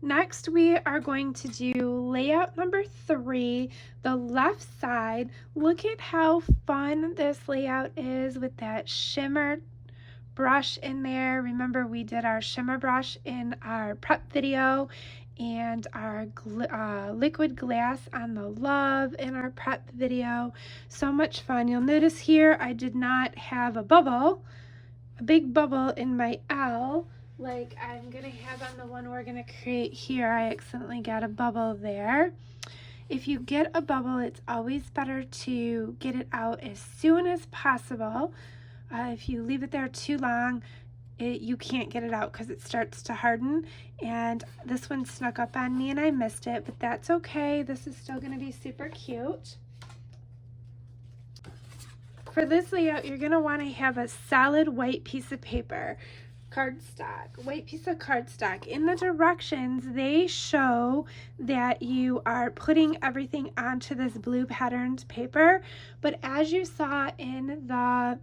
Next, we are going to do layout number 3, the left side. Look at how fun this layout is with that shimmer brush in there. Remember, we did our shimmer brush in our prep video and our liquid glass on the love in our prep video. So much fun. You'll notice here I did not have a big bubble in my L like I'm gonna have on the one we're gonna create here. I accidentally got a bubble there. If you get a bubble, it's always better to get it out as soon as possible. If you leave it there too long, you can't get it out because it starts to harden. And this one snuck up on me and I missed it, but that's okay. This is still gonna be super cute. For this layout, you're gonna wanna have a solid white piece of paper. White piece of cardstock. In the directions, they show that you are putting everything onto this blue patterned paper, but as you saw in the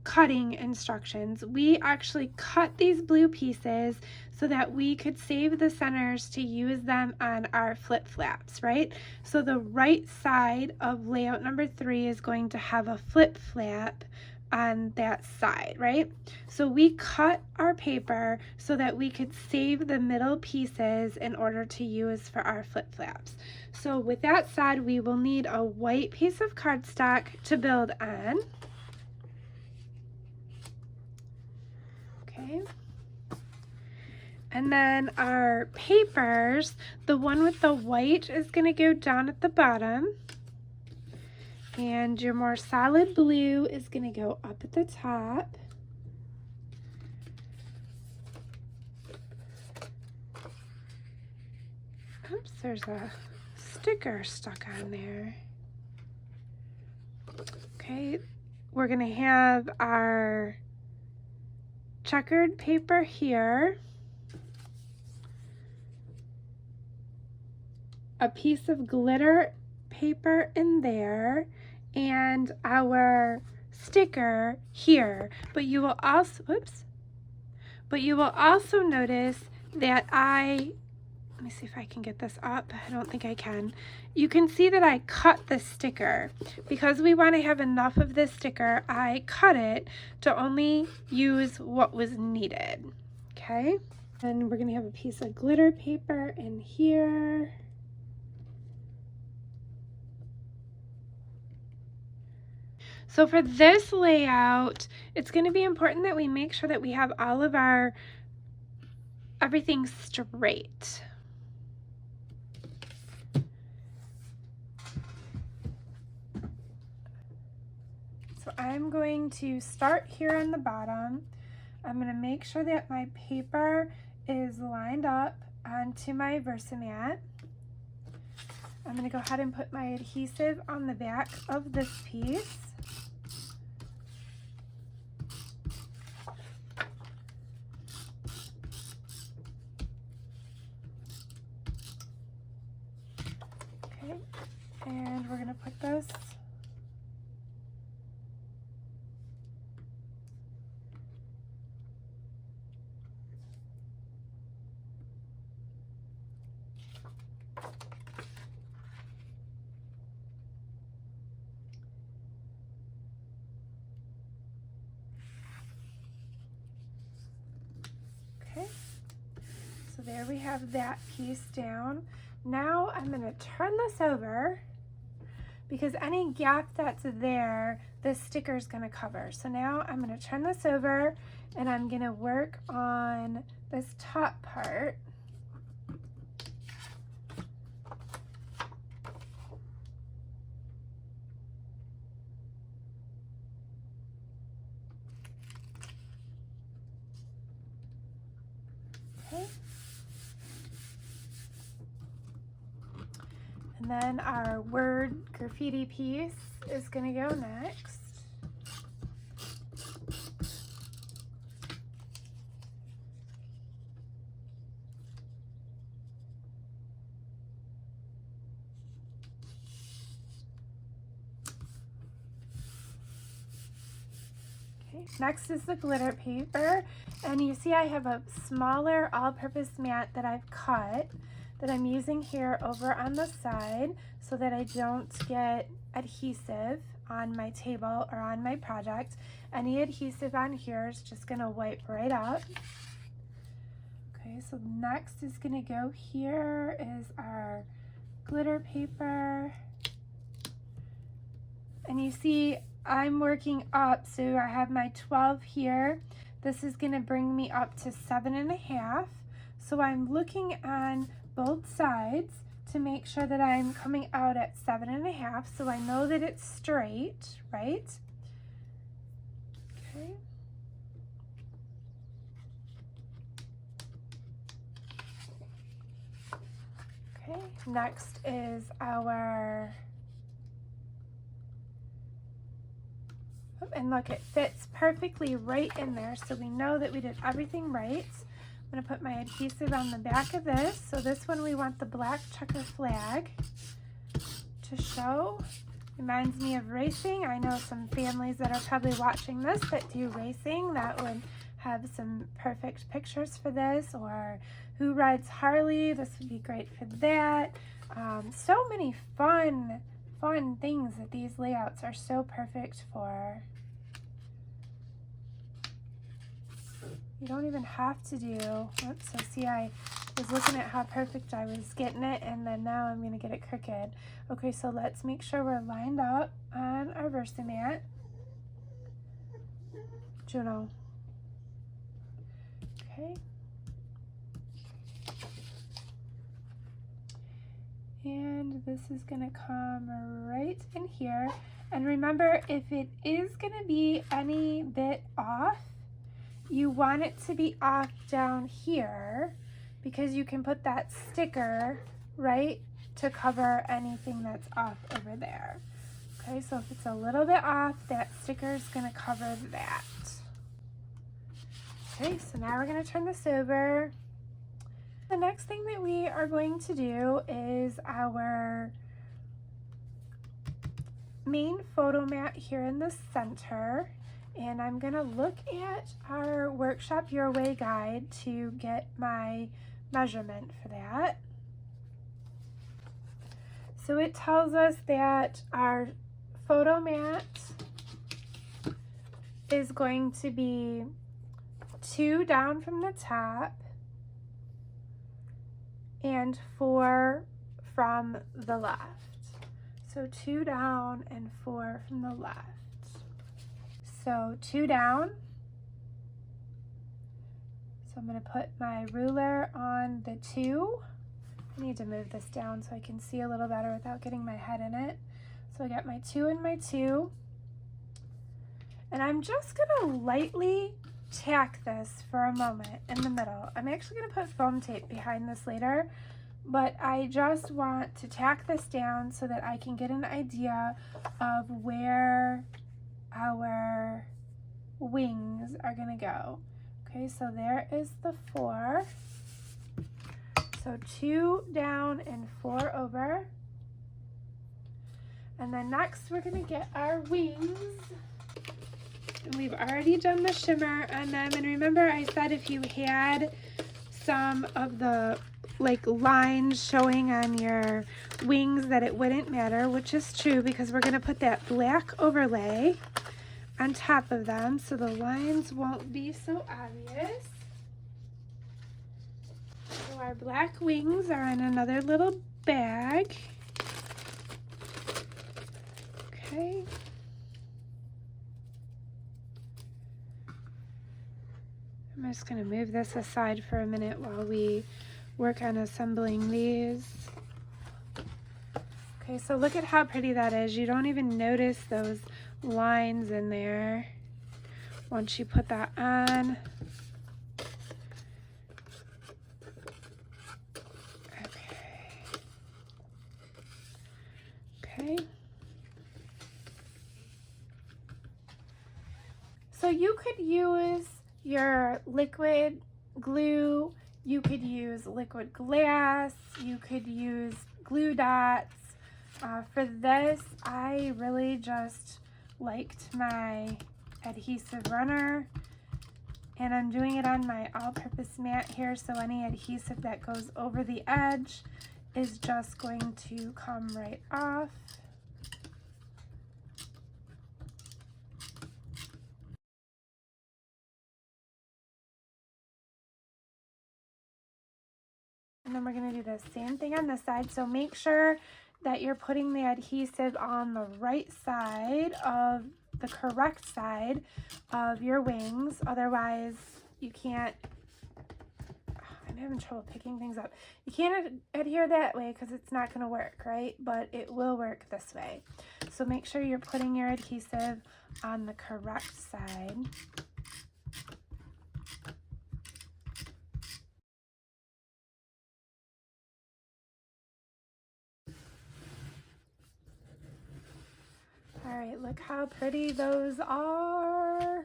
cutting instructions, we actually cut these blue pieces so that we could save the centers to use them on our flip flaps, right? So the right side of layout number 3 is going to have a flip flap on that side, right? So we cut our paper so that we could save the middle pieces in order to use for our flip flaps. So with that said, we will need a white piece of cardstock to build on. Okay. And then our papers, the one with the white is going to go down at the bottom. And your more solid blue is going to go up at the top. Oops, there's a sticker stuck on there. Okay, we're going to have our checkered paper here, a piece of glitter paper in there, and our sticker here. But you will also, notice that let me see if I can get this up. I don't think I can. You can see that I cut the sticker. Because we want to have enough of this sticker, I cut it to only use what was needed. Okay? And we're going to have a piece of glitter paper in here. So for this layout, it's going to be important that we make sure that we have all of everything straight. So I'm going to start here on the bottom. I'm going to make sure that my paper is lined up onto my Versamat. I'm going to go ahead and put my adhesive on the back of this piece. Okay, and we're going to put this So there we have that piece down. Now I'm going to turn this over because any gap that's there, this sticker is going to cover. So now I'm going to turn this over and I'm going to work on this top part. Okay. And then our word graffiti piece is going to go next. Okay, next is the glitter paper, and you see I have a smaller all-purpose mat that I've cut that I'm using here over on the side so that I don't get adhesive on my table or on my project. Any adhesive on here is just gonna wipe right up. Okay, so next is gonna go here is our glitter paper. And you see I'm working up, so I have my 12 here. This is gonna bring me up to 7.5. So I'm looking on both sides to make sure that I'm coming out at 7.5, so I know that it's straight, right? Okay. Okay, next is our, and look, it fits perfectly right in there, so we know that we did everything right. I'm gonna put my adhesive on the back of this. So this one we want the black checker flag to show. Reminds me of racing. I know some families that are probably watching this that do racing that would have some perfect pictures for this, or who rides Harley, this would be great for that. So many fun things that these layouts are so perfect for. You don't even have to do, oops, so see I was looking at how perfect I was getting it, and then now I'm gonna get it crooked. Okay, so let's make sure we're lined up on our Versamat. Juno. Okay. And this is gonna come right in here. And remember, if it is gonna be any bit off, you want it to be off down here because you can put that sticker right to cover anything that's off over there. Okay, so if it's a little bit off, that sticker is gonna cover that. Okay, so now we're gonna turn this over. The next thing that we are going to do is our main photo mat here in the center. And I'm gonna look at our Workshop Your Way guide to get my measurement for that. So it tells us that our photo mat is going to be 2 down from the top and 4 from the left. So 2 down and 4 from the left. So 2 down. So I'm going to put my ruler on the 2. I need to move this down so I can see a little better without getting my head in it. So I got my 2 and my 2. And I'm just going to lightly tack this for a moment in the middle. I'm actually going to put foam tape behind this later, but I just want to tack this down so that I can get an idea of where our wings are gonna go. Okay, so there is the 4. So 2 down and 4 over. And then next we're gonna get our wings. And we've already done the shimmer on them. And remember I said if you had some of the like lines showing on your wings that it wouldn't matter, which is true because we're gonna put that black overlay on top of them so the lines won't be so obvious. So our black wings are in another little bag. Okay. I'm just going to move this aside for a minute while we work on assembling these. Okay, so look at how pretty that is. You don't even notice those lines in there once you put that on. Okay. So you could use your liquid glue, you could use liquid glass, you could use glue dots. For this, I really just liked my adhesive runner, and I'm doing it on my all-purpose mat here, so any adhesive that goes over the edge is just going to come right off. And then we're going to do the same thing on this side. So make sure that you're putting the adhesive on the right side of the correct side of your wings. Otherwise, you can't, I'm having trouble picking things up. You can't adhere that way because it's not going to work, right? But it will work this way. So make sure you're putting your adhesive on the correct side. All right, look how pretty those are.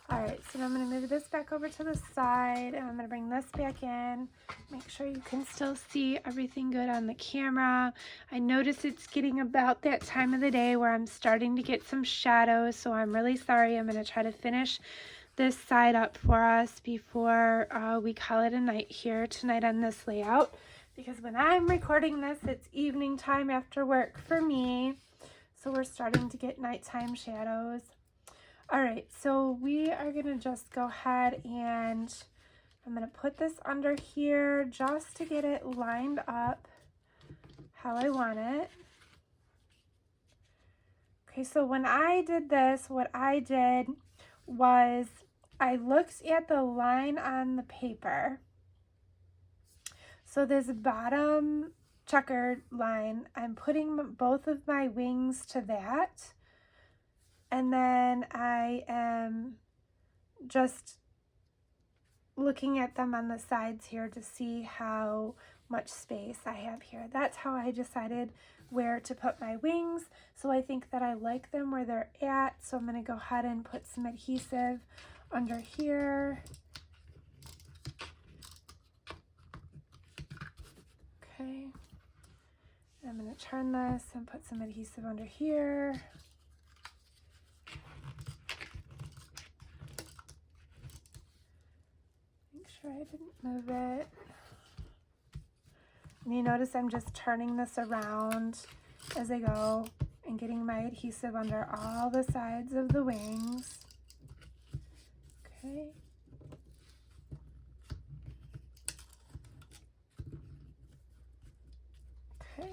All right, so now I'm going to move this back over to the side, and I'm going to bring this back in. Make sure you can still see everything good on the camera. I notice it's getting about that time of the day where I'm starting to get some shadows, so I'm really sorry. I'm going to try to finish this side up for us before we call it a night here tonight on this layout, because when I'm recording this, it's evening time after work for me, so we're starting to get nighttime shadows. All right, so we are gonna just go ahead and I'm gonna put this under here just to get it lined up how I want it. Okay, so when I did this, what I did was I looked at the line on the paper. So this bottom checkered line, I'm putting both of my wings to that. And then I am just looking at them on the sides here to see how much space I have here. That's how I decided where to put my wings. So I think that I like them where they're at. So I'm going to go ahead and put some adhesive under here. Okay. I'm going to turn this and put some adhesive under here. Make sure I didn't move it. And you notice I'm just turning this around as I go and getting my adhesive under all the sides of the wings. Okay. Okay.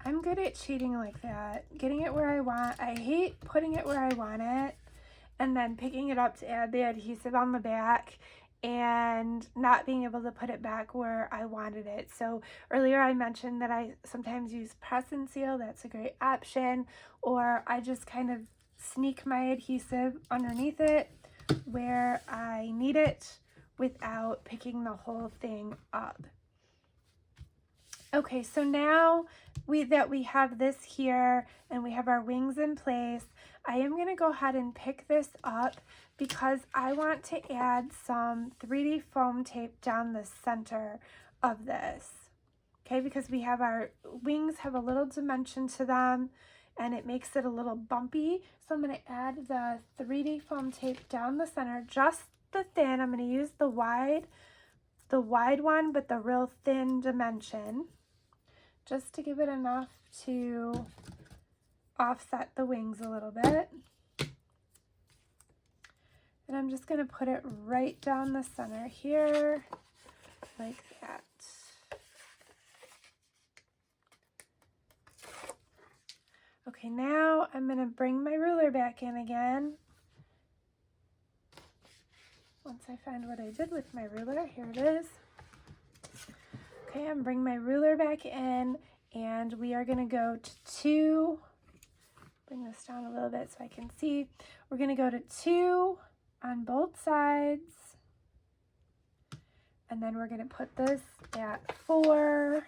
I'm good at cheating like that, getting it where I want. I hate putting it where I want it and then picking it up to add the adhesive on the back and not being able to put it back where I wanted it. So earlier I mentioned that I sometimes use press and seal. That's a great option. Or I just kind of sneak my adhesive underneath it where I need it without picking the whole thing up. Okay, so now that we have this here and we have our wings in place, I am going to go ahead and pick this up because I want to add some 3D foam tape down the center of this. Okay, because we have our wings have a little dimension to them and it makes it a little bumpy. So I'm going to add the 3D foam tape down the center, just the thin. I'm going to use the wide one, but the real thin dimension, just to give it enough to offset the wings a little bit. And I'm just going to put it right down the center here, like that. Okay, now I'm going to bring my ruler back in again. Once I find what I did with my ruler, here it is. Okay, I'm bringing my ruler back in, and we are going to go to 2. Bring this down a little bit so I can see. We're going to go to 2 on both sides, and then we're going to put this at 4.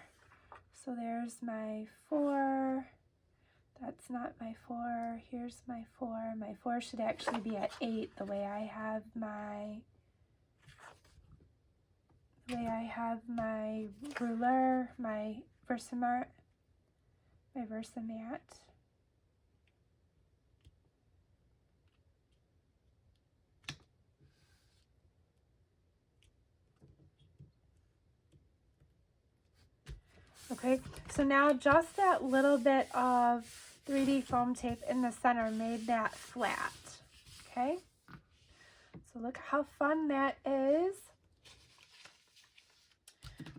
So there's my 4. That's not my 4. Here's my 4. My 4 should actually be at 8 the way I have my Today I have my ruler, my Versamat. Okay, so now just that little bit of 3D foam tape in the center made that flat. Okay, so look how fun that is.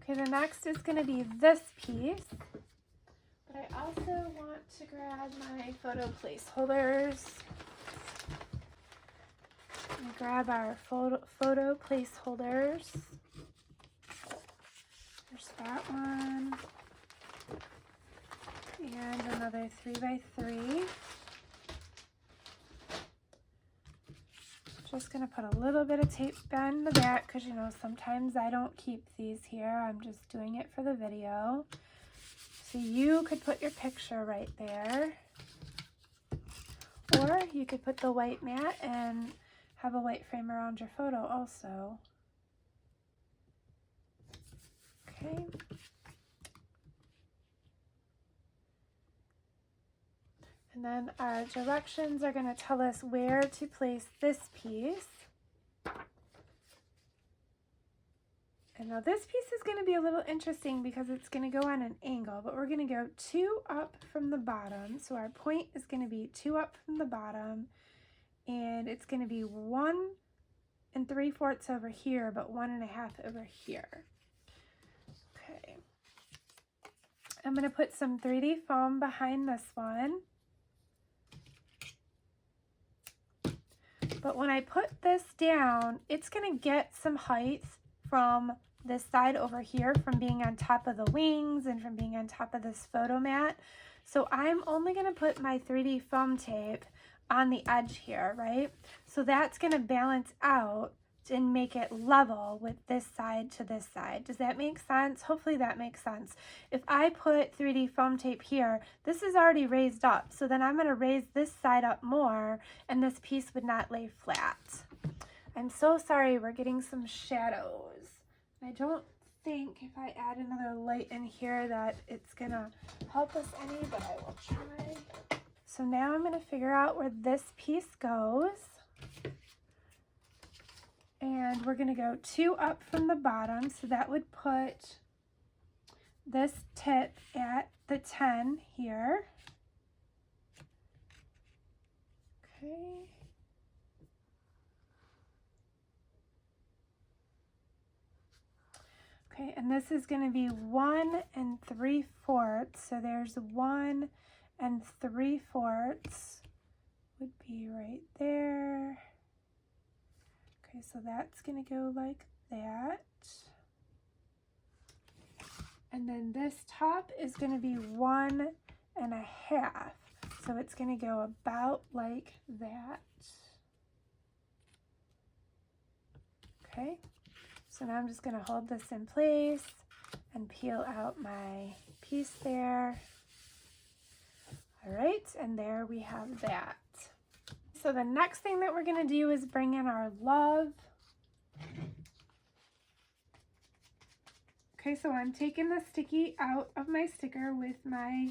Okay, the next is going to be this piece. But I also want to grab my photo placeholders. And grab our photo placeholders. There's that one. And another 3x3. Just going to put a little bit of tape in the back because, you know, sometimes I don't keep these here. I'm just doing it for the video. So you could put your picture right there. Or you could put the white mat and have a white frame around your photo also. Okay. And then our directions are going to tell us where to place this piece. And now this piece is going to be a little interesting because it's going to go on an angle, but we're going to go 2 up from the bottom. So our point is going to be 2 up from the bottom, and it's going to be 1 3/4 over here, but 1 1/2 over here. Okay. I'm going to put some 3D foam behind this one. But when I put this down, it's going to get some height from this side over here from being on top of the wings and from being on top of this photo mat. So I'm only going to put my 3D foam tape on the edge here, right? So that's going to balance out and make it level with this side to this side. Does that make sense? Hopefully that makes sense. If I put 3D foam tape here, this is already raised up. So then I'm going to raise this side up more and this piece would not lay flat. I'm so sorry, we're getting some shadows. I don't think if I add another light in here that it's gonna help us any, but I will try. So now I'm gonna figure out where this piece goes. And we're gonna go 2 up from the bottom, so that would put this tip at the 10 here. Okay. Okay, and this is going to be 1 3/4. So there's 1 3/4 would be right there. Okay, so that's going to go like that. And then this top is going to be 1 1/2. So it's going to go about like that. Okay. So now I'm just going to hold this in place and peel out my piece there. All right, and there we have that. So the next thing that we're going to do is bring in our love. Okay, so I'm taking the sticky out of my sticker with my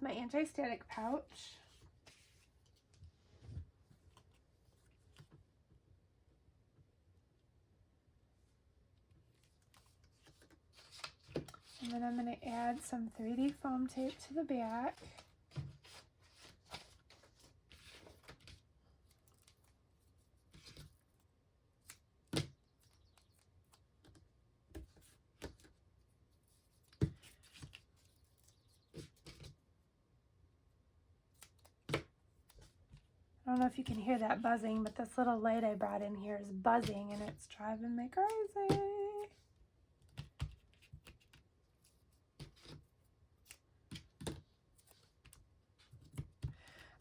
anti-static pouch. And then I'm going to add some 3D foam tape to the back. I don't know if you can hear that buzzing, but this little light I brought in here is buzzing and it's driving me crazy.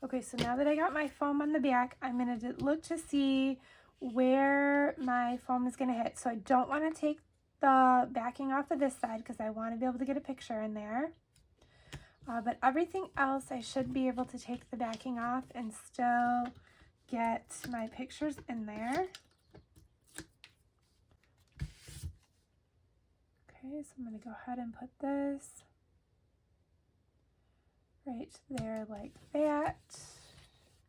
Okay, so now that I got my foam on the back, I'm going to look to see where my foam is going to hit. So I don't want to take the backing off of this side because I want to be able to get a picture in there. But everything else, I should be able to take the backing off and still get my pictures in there. Okay, so I'm going to go ahead and put this right there like that.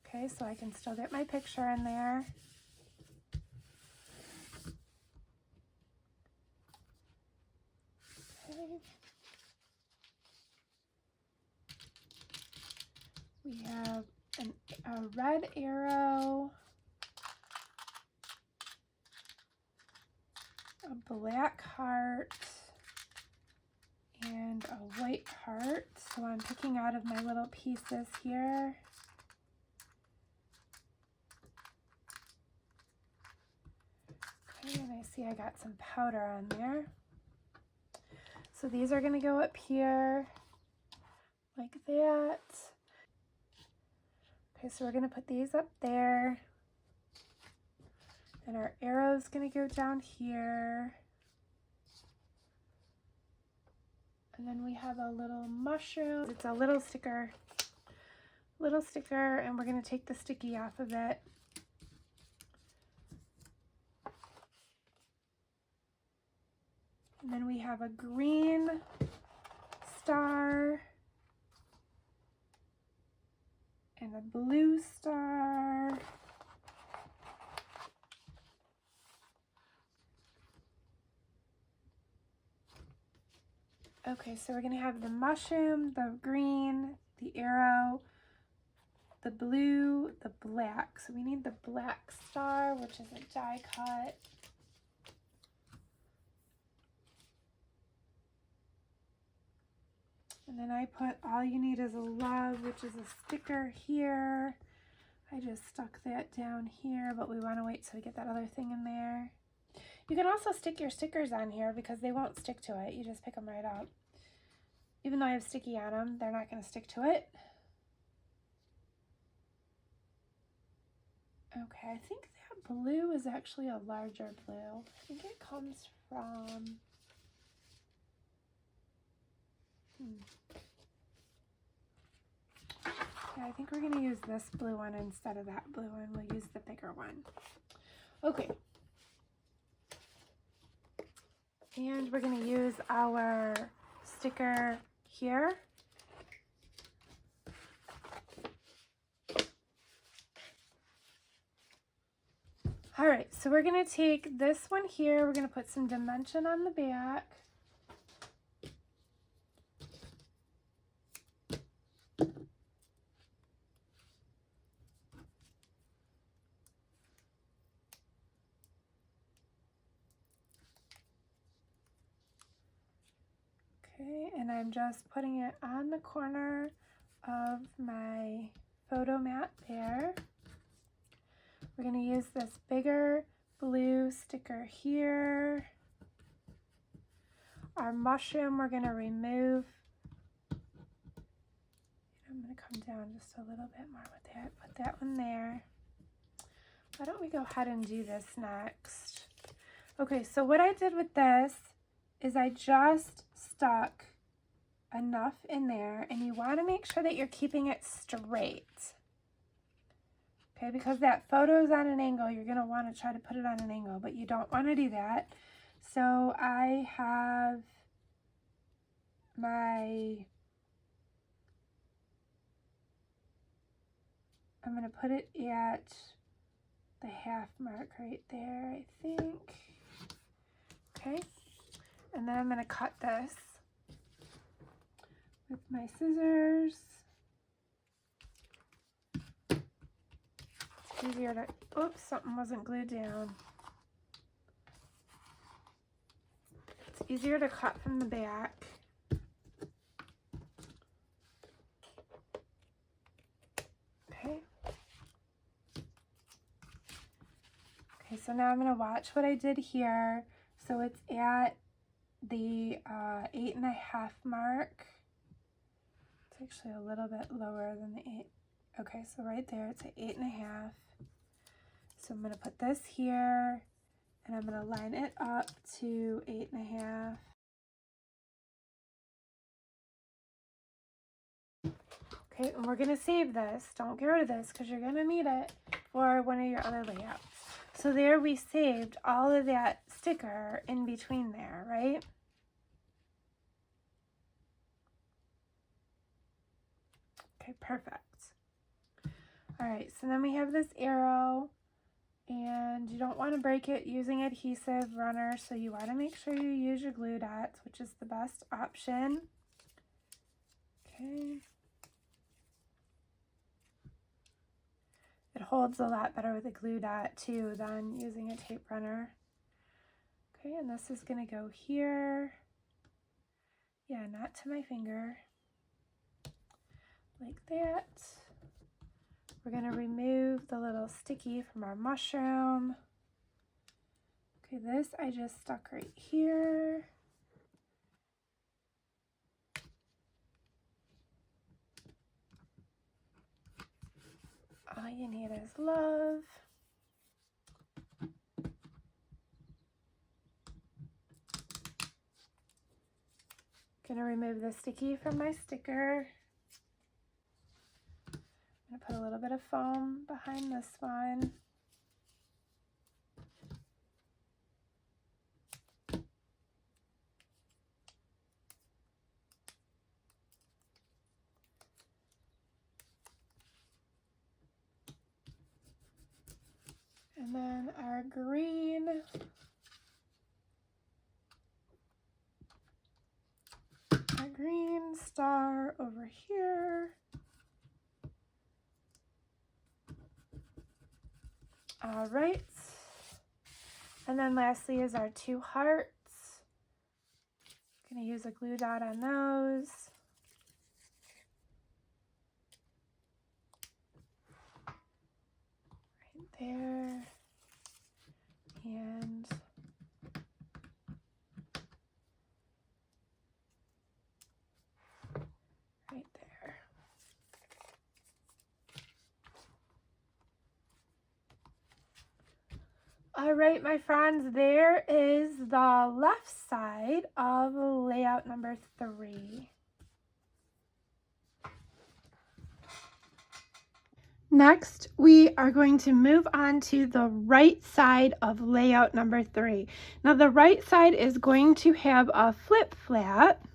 Okay, so I can still get my picture in there. Okay. We have a red arrow, a black heart, and a white heart. So I'm picking out of my little pieces here. Okay, and I see I got some powder on there. So these are going to go up here like that. Okay, so we're going to put these up there. And our arrow's going to go down here. And then we have a little mushroom. It's a little sticker, and we're going to take the sticky off of it. And then we have a green star and a blue star. Okay, so we're going to have the mushroom, the green, the arrow, the blue, the black. So we need the black star, which is a die cut. And then I put all you need is a love, which is a sticker here. I just stuck that down here, but we want to wait till we get that other thing in there. You can also stick your stickers on here because they won't stick to it. You just pick them right up. Even though I have sticky on them, they're not going to stick to it. Okay, I think that blue is actually a larger blue. I think it comes from... Yeah, I think we're going to use this blue one instead of that blue one. We'll use the bigger one. Okay. And we're going to use our sticker here. All right, so we're going to take this one here. We're going to put some dimension on the back. Okay, and I'm just putting it on the corner of my photo mat there. We're going to use this bigger blue sticker here. Our mushroom we're going to remove. I'm going to come down just a little bit more with that. Put that one there. Why don't we go ahead and do this next? Okay, so what I did with this is I just stuck enough in there, and you want to make sure that you're keeping it straight. Okay, because that photo is on an angle, you're going to want to try to put it on an angle, but you don't want to do that. So I have I'm going to put it at the half mark right there, I think. Okay, and then I'm going to cut this with my scissors. It's easier to, oops, something wasn't glued down. It's easier to cut from the back. Okay. Okay, so now I'm going to watch what I did here. So it's at the 8.5 mark. It's actually a little bit lower than the 8. Okay, so right there it's at 8.5. So I'm going to put this here, and I'm going to line it up to 8.5. Okay, and we're going to save this. Don't get rid of this because you're going to need it for one of your other layouts. So there we saved all of that sticker in between there, right? Okay, perfect. All right, so then we have this arrow, and you don't want to break it using adhesive runner, so you want to make sure you use your glue dots, which is the best option. Okay. It holds a lot better with a glue dot too than using a tape runner. Okay, and this is going to go here. Yeah, not to my finger. Like that. We're going to remove the little sticky from our mushroom. Okay, this I just stuck right here. All you need is love. Gonna remove the sticky from my sticker. I'm gonna put a little bit of foam behind this one. And then our green. Our green star over here. All right. And then lastly is our two hearts. Gonna use a glue dot on those. Right there. And right there. All right, my friends, there is the left side of layout number 3. Next, we are going to move on to the right side of layout number 3. Now, the right side is going to have a flip flap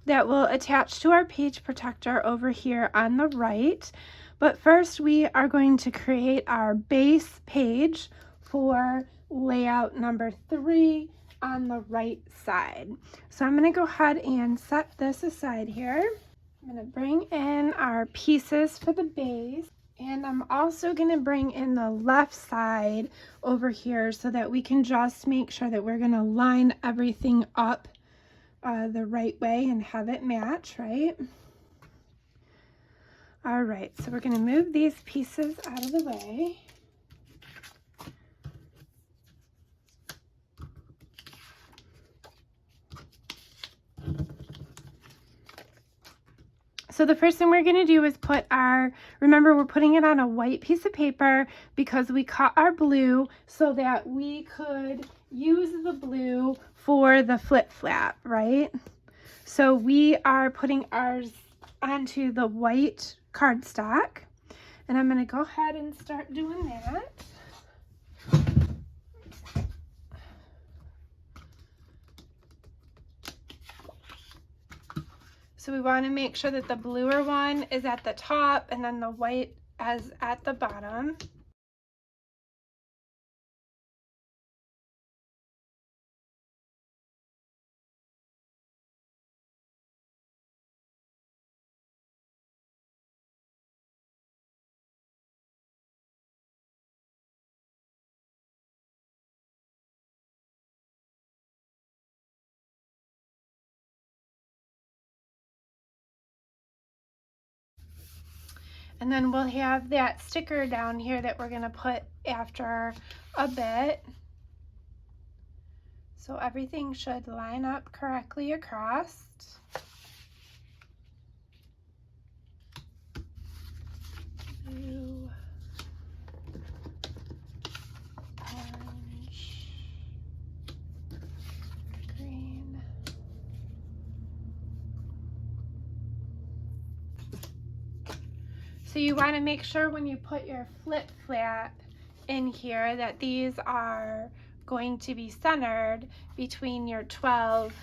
that will attach to our page protector over here on the right. But first, we are going to create our base page for layout number 3 on the right side. So I'm going to go ahead and set this aside here. I'm going to bring in our pieces for the base, and I'm also going to bring in the left side over here so that we can just make sure that we're going to line everything up the right way and have it match, right? All right, so we're going to move these pieces out of the way. So the first thing we're going to do is put our, remember we're putting it on a white piece of paper because we cut our blue so that we could use the blue for the flip flap, right? So we are putting ours onto the white cardstock, and I'm going to go ahead and start doing that. So we want to make sure that the bluer one is at the top and then the white is at the bottom. And then we'll have that sticker down here that we're going to put after a bit. So everything should line up correctly across. Blue, orange, green. So you want to make sure when you put your flip flap in here that these are going to be centered between your 12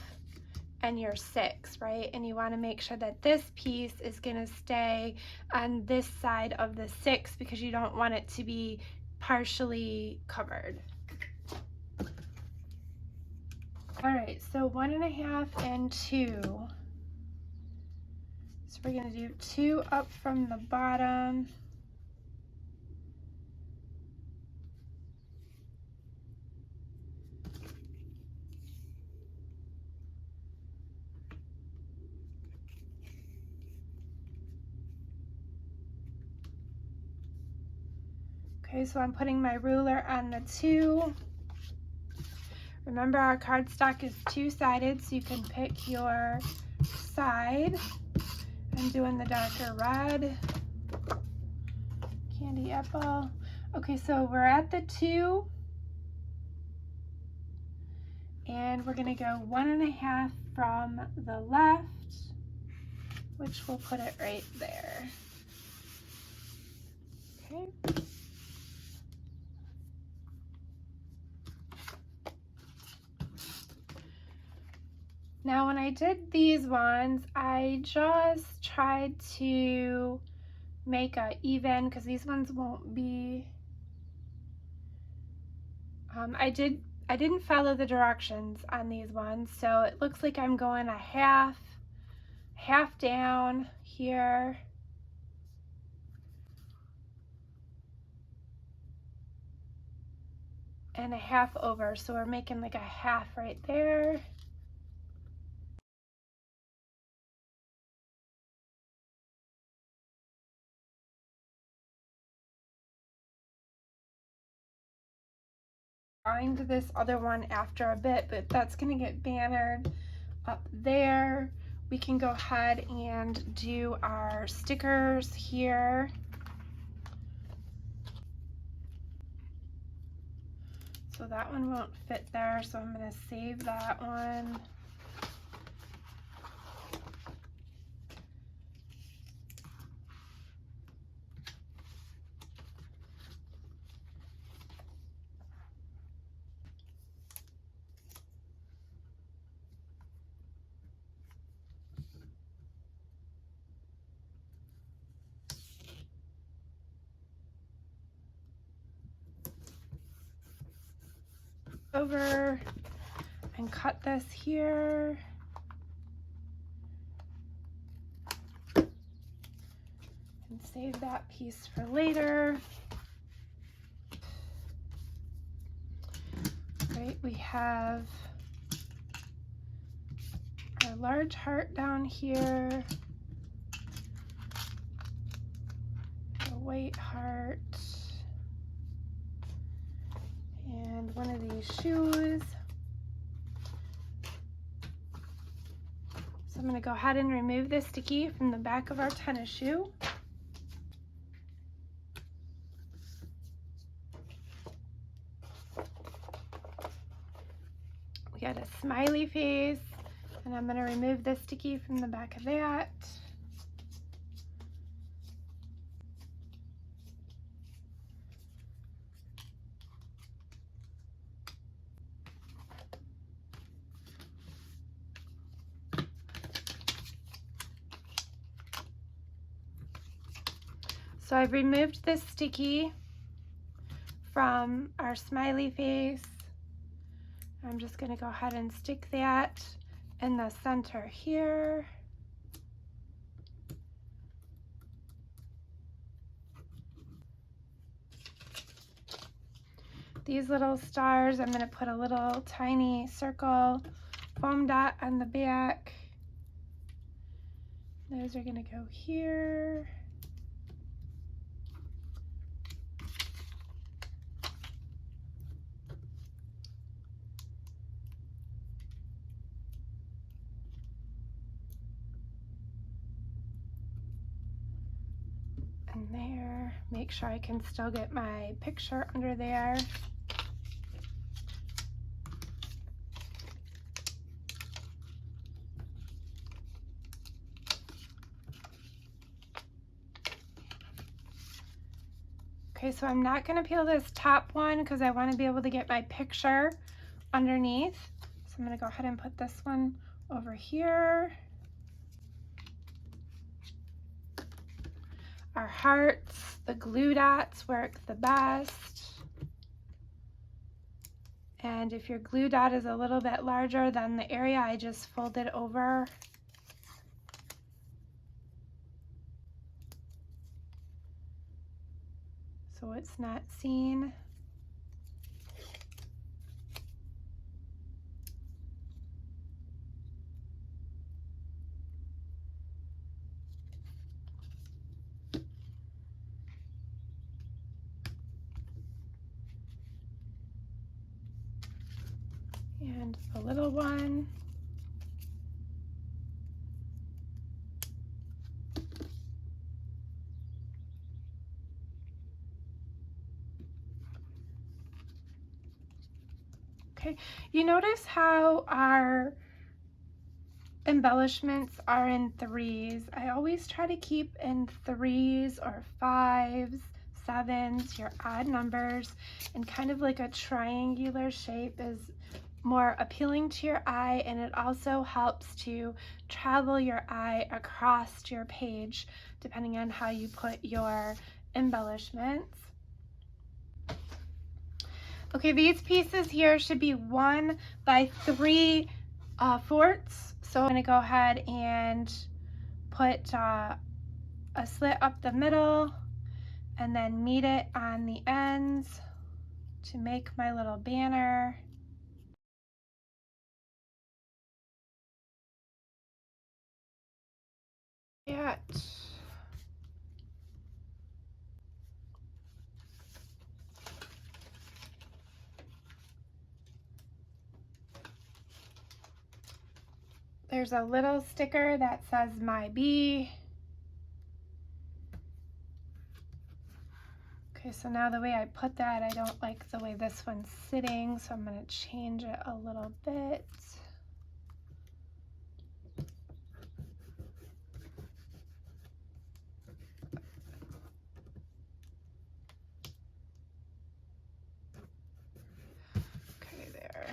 and your 6, right? And you want to make sure that this piece is going to stay on this side of the 6 because you don't want it to be partially covered. All right, so 1.5 and 2. So we're going to do 2 up from the bottom. Okay, so I'm putting my ruler on the 2. Remember, our cardstock is two-sided, so you can pick your side. I'm doing the darker red. Candy apple. Okay, so we're at the 2. And we're going to go 1.5 from the left, which we'll put it right there. Okay. Now when I did these ones, I just tried to make a even, because these ones won't be, I didn't follow the directions on these ones, so it looks like I'm going a half down here, and a half over, so we're making like a half right there. Find this other one after a bit, but that's going to get bannered up there. We can go ahead and do our stickers here. So that one won't fit there, so I'm going to save that one. Over and cut this here. And save that piece for later. Right, we have our large heart down here, a white heart, and one of these shoes. So I'm going to go ahead and remove this sticky from the back of our tennis shoe. We got a smiley face, and I'm going to remove this sticky from the back of that. So I've removed this sticky from our smiley face. I'm just going to go ahead and stick that in the center here. These little stars, I'm going to put a little tiny circle foam dot on the back. Those are going to go here. And there, make sure I can still get my picture under there. Okay, so I'm not going to peel this top one because I want to be able to get my picture underneath. So I'm going to go ahead and put this one over here. Our hearts, the glue dots work the best. And if your glue dot is a little bit larger than the area I just folded over, so it's not seen. And a little one. Okay, you notice how our embellishments are in threes. I always try to keep in threes or fives, sevens, your odd numbers, and kind of like a triangular shape is more appealing to your eye, and it also helps to travel your eye across your page depending on how you put your embellishments. Okay, these pieces here should be 1 by 3 fourths. So I'm going to go ahead and put a slit up the middle and then meet it on the ends to make my little banner. Yeah. There's a little sticker that says My Bee. Okay, so now the way I put that, I don't like the way this one's sitting, so I'm going to change it a little bit. Okay, there.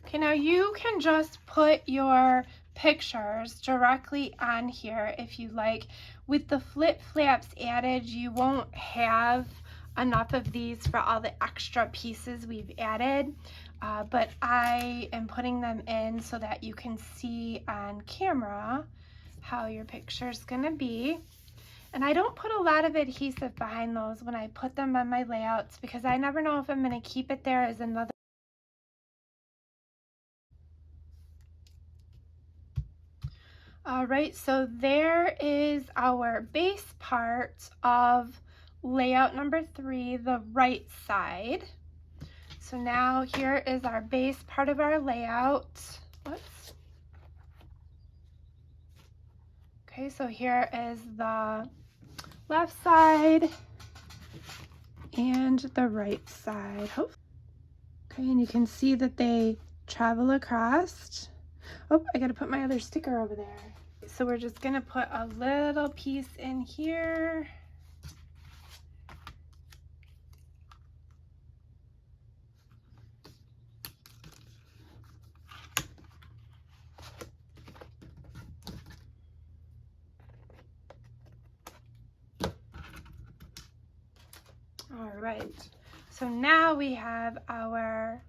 Okay, now you can just put your pictures directly on here if you like. With the flip flaps added, you won't have enough of these for all the extra pieces we've added, but I am putting them in so that you can see on camera how your picture is going to be. And I don't put a lot of adhesive behind those when I put them on my layouts because I never know if I'm going to keep it there as another. All right, so there is our base part of layout number 3, the right side. So now here is our base part of our layout. Whoops. Okay, so here is the left side and the right side. Okay, and you can see that they travel across. Oh, I gotta put my other sticker over there. So we're just gonna put a little piece in here. All right, so now we have our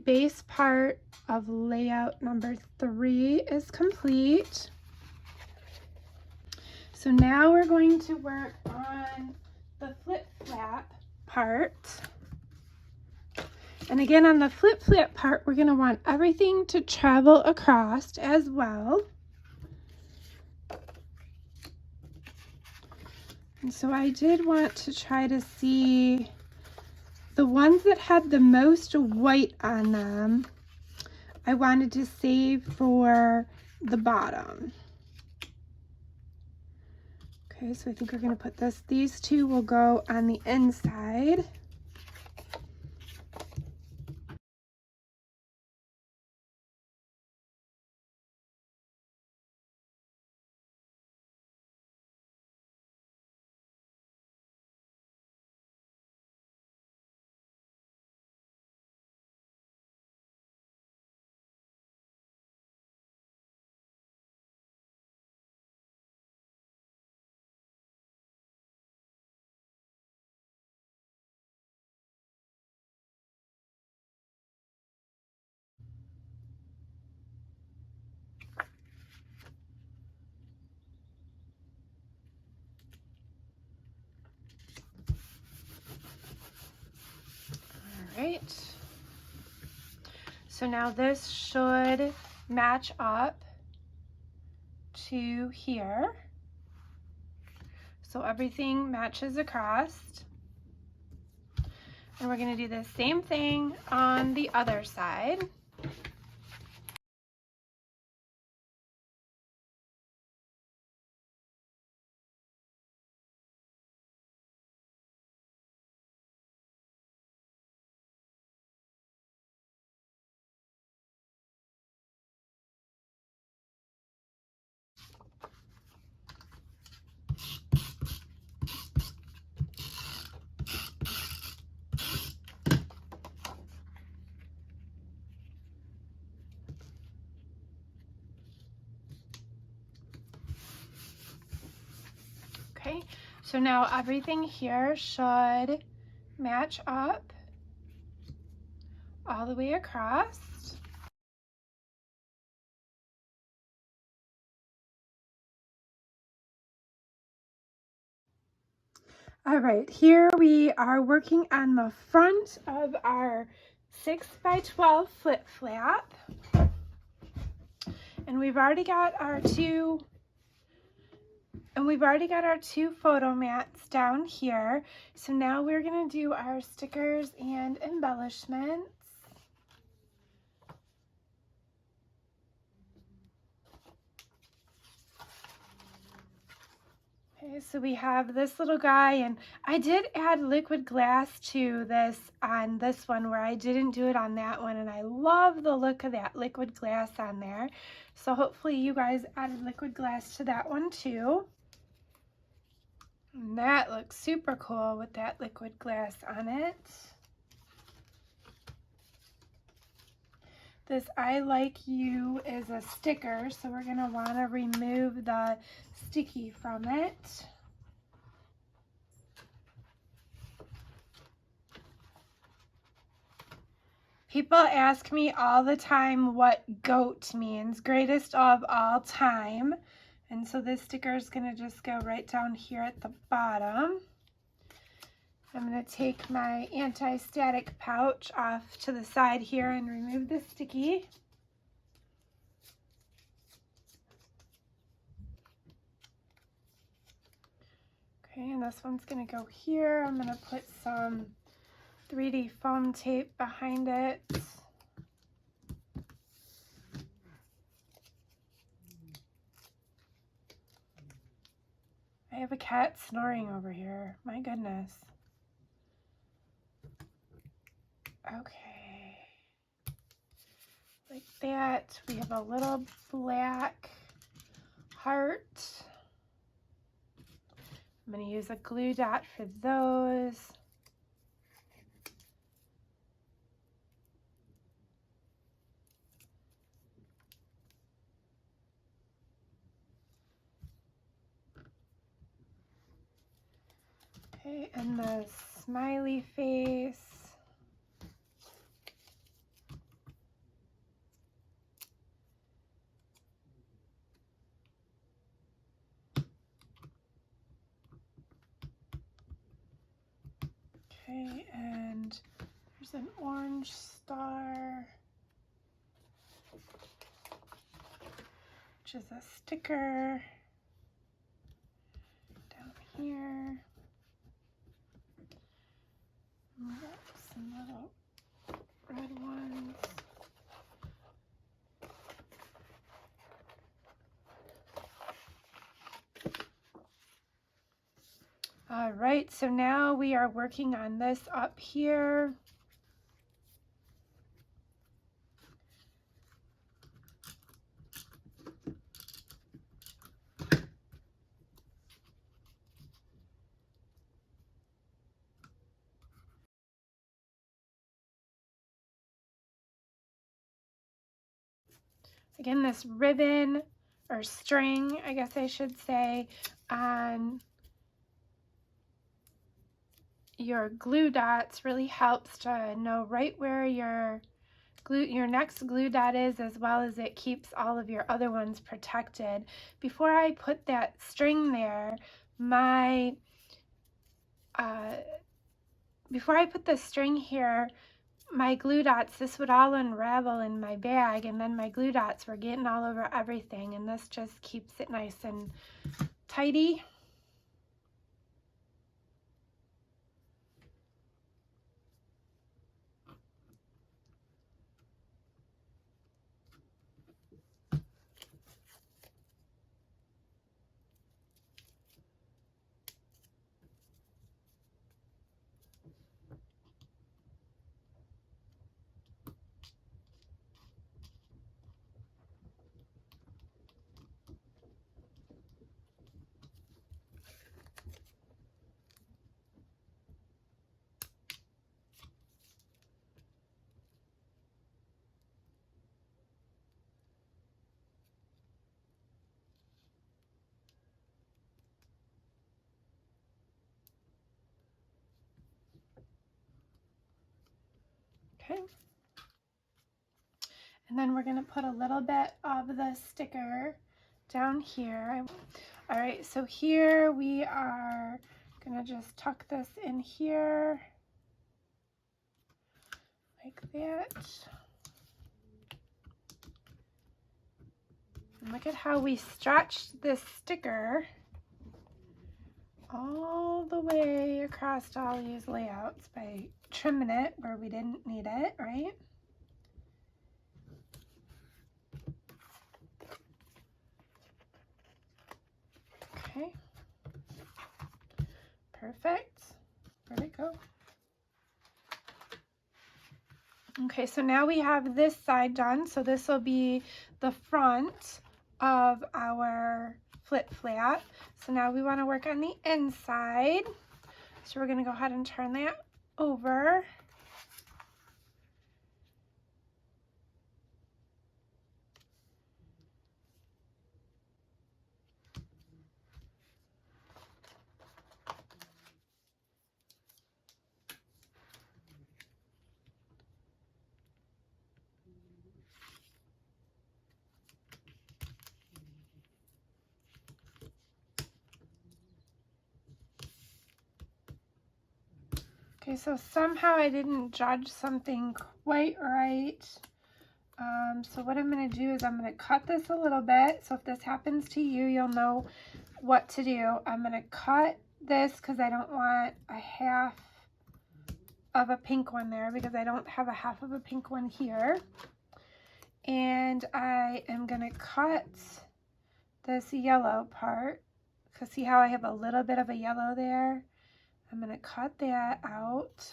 base part of layout number 3 is complete. So now we're going to work on the flip flap part. And again, on the flip flap part, we're going to want everything to travel across as well. And so I did want to try to see the ones that had the most white on them. I wanted to save for the bottom. Okay, so I think we're going to put these two will go on the inside. right. So now this should match up to here. So everything matches across. And we're going to do the same thing on the other side. Okay, so now everything here should match up all the way across. All right, here we are working on the front of our 6x12 flip flap. And we've already got our two photo mats down here. So now we're going to do our stickers and embellishments. Okay, so we have this little guy, and I did add liquid glass to this on this one where I didn't do it on that one, and I love the look of that liquid glass on there. So hopefully you guys added liquid glass to that one too. And that looks super cool with that liquid glass on it. This I Like You is a sticker, so we're going to want to remove the sticky from it. People ask me all the time what GOAT means, greatest of all time. And so this sticker is going to just go right down here at the bottom. I'm going to take my anti-static pouch off to the side here and remove the sticky. Okay, and this one's going to go here. I'm going to put some 3D foam tape behind it. I have a cat snoring over here. My goodness. Okay. Like that. We have a little black heart. I'm going to use a glue dot for those. Okay, and the smiley face. Okay, and there's an orange star, which is a sticker down here. And we got some little red ones. All right, so now we are working on this up here. Again, this ribbon or string, I guess I should say, on your glue dots really helps to know right where your next glue dot is, as well as it keeps all of your other ones protected. Before I put that string there, before I put the string here, my glue dots, this would all unravel in my bag, and then my glue dots were getting all over everything, and this just keeps it nice and tidy. Okay. And then we're going to put a little bit of the sticker down here. All right, so here we are going to just tuck this in here like that. And look at how we stretched this sticker all the way across all these layouts by trimming it where we didn't need it, right? Okay, perfect. Where'd it go? Okay, so now we have this side done. So this will be the front of our flip flap. So now we want to work on the inside. So we're going to go ahead and turn that over. Okay, so somehow I didn't judge something quite right. So what I'm going to do is I'm going to cut this a little bit. So if this happens to you, you'll know what to do. I'm going to cut this because I don't want a half of a pink one there because I don't have a half of a pink one here. And I am going to cut this yellow part because see how I have a little bit of a yellow there? I'm going to cut that out.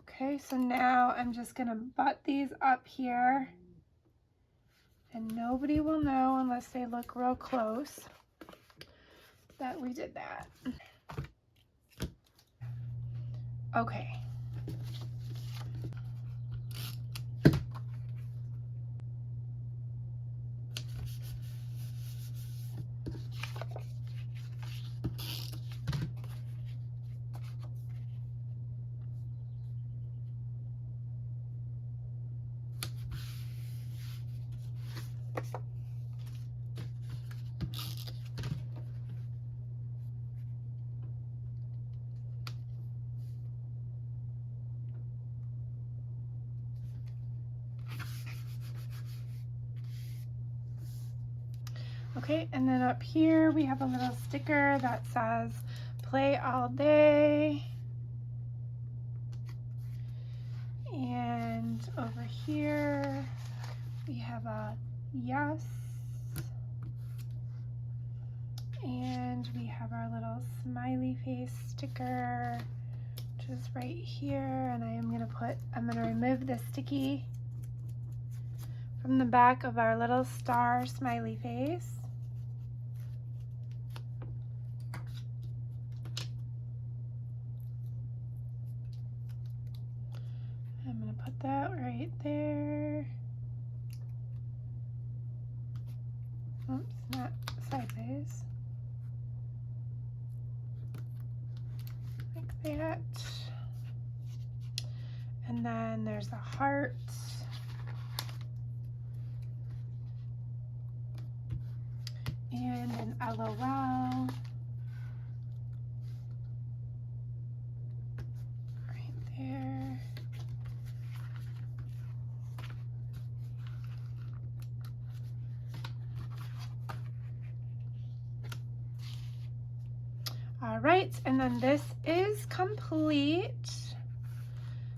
Okay, so now I'm just going to butt these up here, and nobody will know unless they look real close that we did that. Okay. Okay, and then up here we have a little sticker that says play all day. And over here we have a yes. And we have our little smiley face sticker, which is right here. And I'm gonna remove the sticky from the back of our little star smiley face. I'm gonna put that right there. Oops, not sideways. Like that. And then there's a heart. And an LOL. All right, and then this is complete.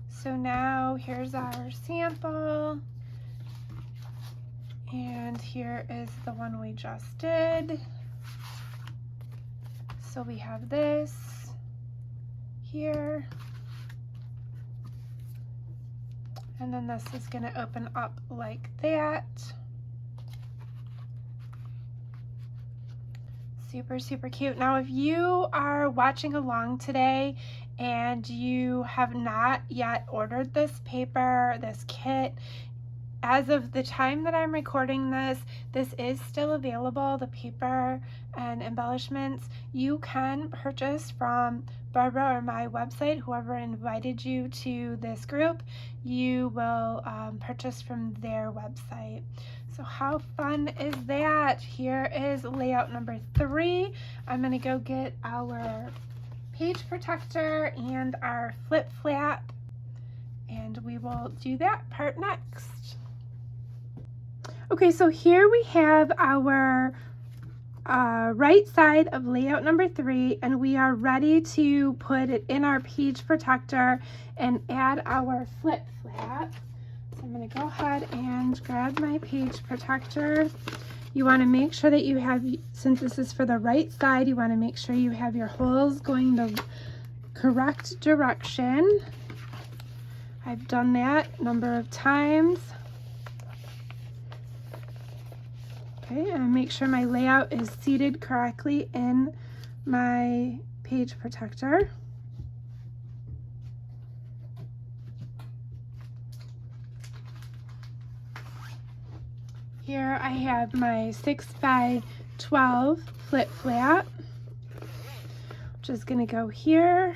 So now here's our sample, and here is the one we just did. So we have this here, and then this is going to open up like that. Super, super cute. Now, if you are watching along today and you have not yet ordered this paper, this kit, as of the time that I'm recording this, this is still available, the paper and embellishments. You can purchase from Barbara or my website, whoever invited you to this group, you will purchase from their website. So how fun is that? Here is layout number 3. I'm going to go get our page protector and our flip flap, and we will do that part next. Okay, so here we have our right side of layout number 3, and we are ready to put it in our page protector and add our flip flap. So I'm going to go ahead and grab my page protector. You want to make sure that you have, since this is for the right side, you want to make sure you have your holes going the correct direction. I've done that a number of times. Okay, and make sure my layout is seated correctly in my page protector. Here I have my 6x12 flip flap, which is going to go here.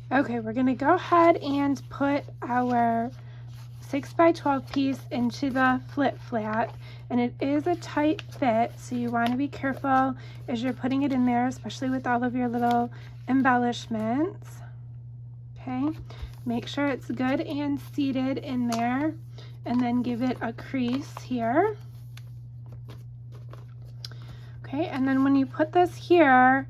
Okay, we're going to go ahead and put our 6x12 piece into the flip flap, and it is a tight fit, so you want to be careful as you're putting it in there, especially with all of your little embellishments. Okay, make sure it's good and seated in there, and then give it a crease here. Okay, and then when you put this here,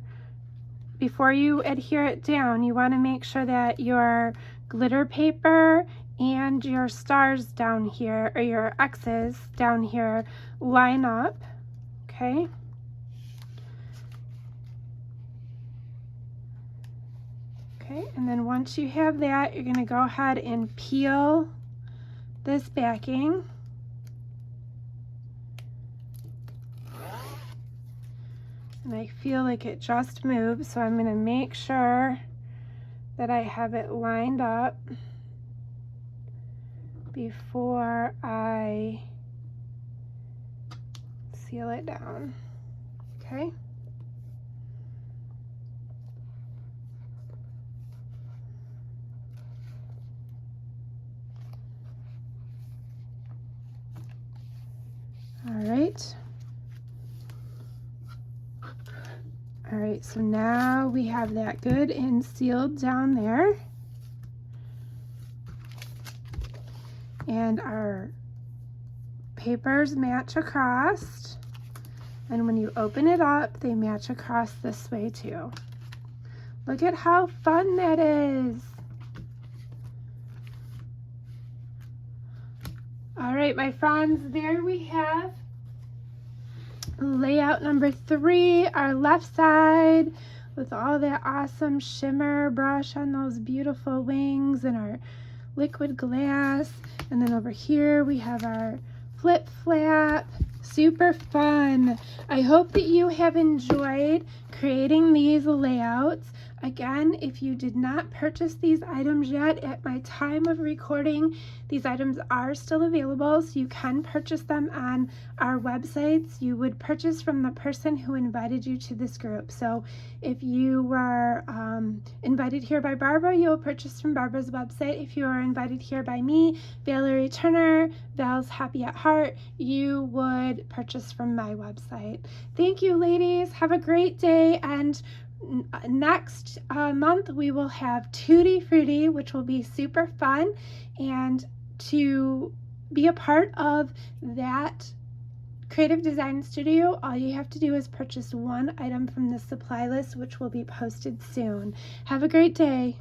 before you adhere it down, you want to make sure that your glitter paper and your stars down here, or your X's down here, line up. Okay. Okay, and then once you have that, you're going to go ahead and peel this backing. And I feel like it just moved, so I'm going to make sure that I have it lined up before I seal it down. Okay. All right. All right, so now we have that good and sealed down there. And our papers match across. And when you open it up, they match across this way too. Look at how fun that is. All right, my friends, there we have layout number 3, our left side with all that awesome shimmer brush on those beautiful wings and our liquid glass. And then over here we have our flip flap. Super fun. I hope that you have enjoyed creating these layouts. Again, if you did not purchase these items yet at my time of recording, these items are still available, so you can purchase them on our websites. You would purchase from the person who invited you to this group. So if you were invited here by Barbara, you'll purchase from Barbara's website. If you are invited here by me, Valerie Turner, Val's Happy at Heart, you would purchase from my website. Thank you, ladies. Have a great day, and next month we will have Tutti Frutti, which will be super fun. And to be a part of that creative design studio, all you have to do is purchase one item from the supply list, which will be posted soon. Have a great day.